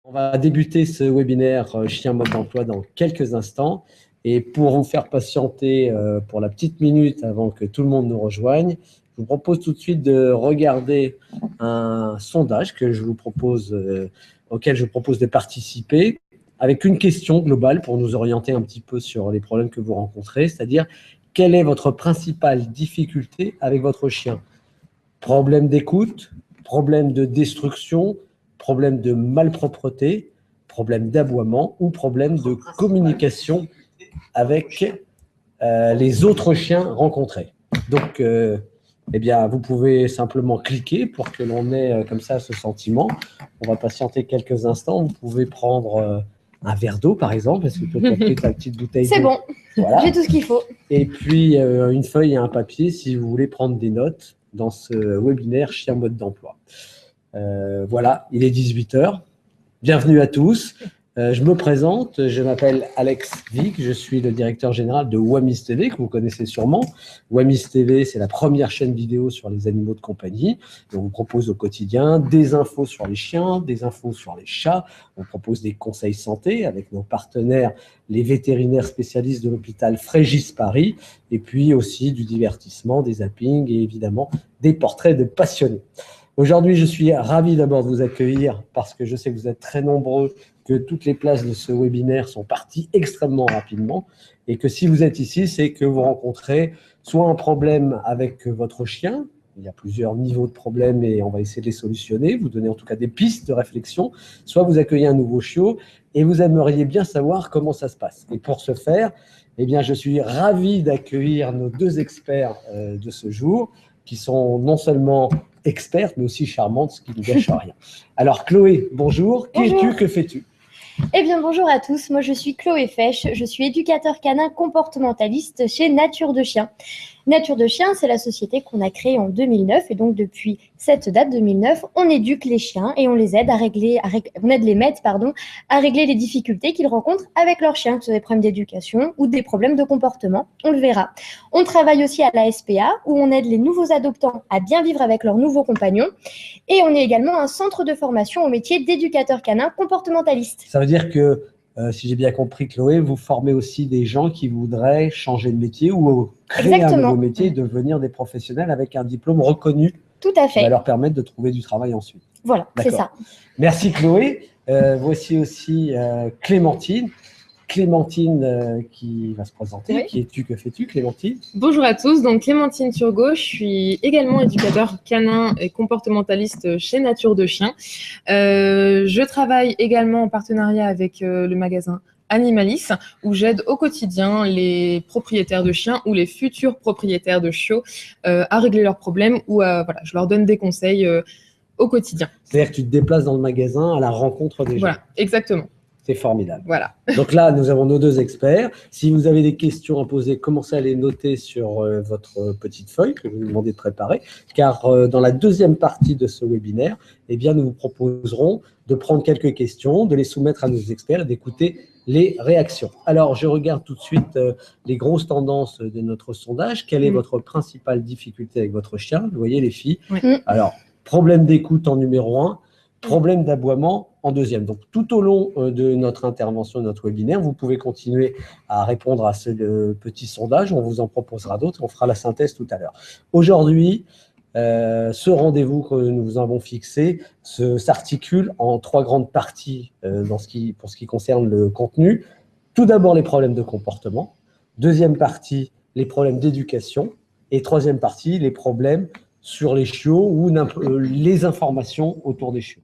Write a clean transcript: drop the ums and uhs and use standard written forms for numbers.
On va débuter ce webinaire Chien mode d'emploi dans quelques instants. Et pour vous faire patienter pour la petite minute avant que tout le monde nous rejoigne, je vous propose tout de suite de regarder un sondage que je vous propose, auquel je vous propose de participer, avec une question globale pour nous orienter un petit peu sur les problèmes que vous rencontrez, c'est-à-dire quelle est votre principale difficulté avec votre chien? Problème d'écoute, problème de destruction, problème de malpropreté, problème d'aboiement ou problème de communication avec les autres chiens rencontrés. Donc, eh bien, vous pouvez simplement cliquer pour que l'on ait comme ça ce sentiment. On va patienter quelques instants. Vous pouvez prendre un verre d'eau, par exemple. Est-ce que tu as pris ta petite bouteille d'eau? C'est bon, voilà. J'ai tout ce qu'il faut. Et puis, une feuille et un papier si vous voulez prendre des notes dans ce webinaire Chien mode d'emploi. Voilà, il est 18 h. Bienvenue à tous. Je me présente, je m'appelle Alex Vic, je suis le directeur général de Wamis TV, que vous connaissez sûrement. Wamis TV, c'est la première chaîne vidéo sur les animaux de compagnie. On vous propose au quotidien des infos sur les chiens, des infos sur les chats. On propose des conseils santé avec nos partenaires, les vétérinaires spécialistes de l'hôpital Frégis Paris, et puis aussi du divertissement, des zappings et évidemment des portraits de passionnés. Aujourd'hui, je suis ravi d'abord de vous accueillir parce que je sais que vous êtes très nombreux, que toutes les places de ce webinaire sont parties extrêmement rapidement et que si vous êtes ici, c'est que vous rencontrez soit un problème avec votre chien, il y a plusieurs niveaux de problèmes et on va essayer de les solutionner, vous donner en tout cas des pistes de réflexion, soit vous accueillez un nouveau chiot et vous aimeriez bien savoir comment ça se passe. Et pour ce faire, eh bien, je suis ravi d'accueillir nos deux experts de ce jour, qui sont non seulement expertes, mais aussi charmantes, ce qui ne gâche rien. Alors, Chloé, bonjour. Qui es-tu? Que fais-tu? Eh bien, bonjour à tous. Moi, je suis Chloé Fesch. Je suis éducateur canin comportementaliste chez Nature de Chien. Nature de Chien, c'est la société qu'on a créée en 2009. Et donc, depuis cette date 2009, on éduque les chiens et on les aide à régler, on aide les maîtres, à régler les difficultés qu'ils rencontrent avec leurs chiens, que ce soit des problèmes d'éducation ou des problèmes de comportement. On le verra. On travaille aussi à la SPA, où on aide les nouveaux adoptants à bien vivre avec leurs nouveaux compagnons. Et on est également un centre de formation au métier d'éducateur canin comportementaliste. Ça veut dire que, si j'ai bien compris, Chloé, vous formez aussi des gens qui voudraient changer de métier ou créer un nouveau métier et devenir des professionnels avec un diplôme reconnu. Tout à fait. Qui va leur permettre de trouver du travail ensuite. Voilà, c'est ça. Merci Chloé. Voici aussi Clémentine. Clémentine qui va se présenter. Oui. Qui es-tu? Que fais-tu, Clémentine? Bonjour à tous, donc Clémentine Turgot, je suis également éducateur canin et comportementaliste chez Nature de Chien. Je travaille également en partenariat avec le magasin Animalis, où j'aide au quotidien les propriétaires de chiens ou les futurs propriétaires de chiots à régler leurs problèmes ou voilà, je leur donne des conseils au quotidien. C'est-à-dire que tu te déplaces dans le magasin à la rencontre des gens. Voilà, exactement. C'est formidable. Voilà. Donc là, nous avons nos deux experts. Si vous avez des questions à poser, commencez à les noter sur votre petite feuille que je vous demandais de préparer, car dans la deuxième partie de ce webinaire, eh bien, nous vous proposerons de prendre quelques questions, de les soumettre à nos experts et d'écouter les réactions. Alors, je regarde tout de suite les grosses tendances de notre sondage. Quelle est votre principale difficulté avec votre chien? Vous voyez, les filles. Alors, problème d'écoute en numéro 1. Problème d'aboiement en deuxième. Donc, tout au long de notre intervention, de notre webinaire, vous pouvez continuer à répondre à ce petit sondage. On vous en proposera d'autres. On fera la synthèse tout à l'heure. Aujourd'hui, ce rendez-vous que nous vous avons fixé s'articule en trois grandes parties pour ce qui concerne le contenu. Tout d'abord, les problèmes de comportement. Deuxième partie, les problèmes d'éducation. Et troisième partie, les problèmes sur les chiots ou les informations autour des chiots.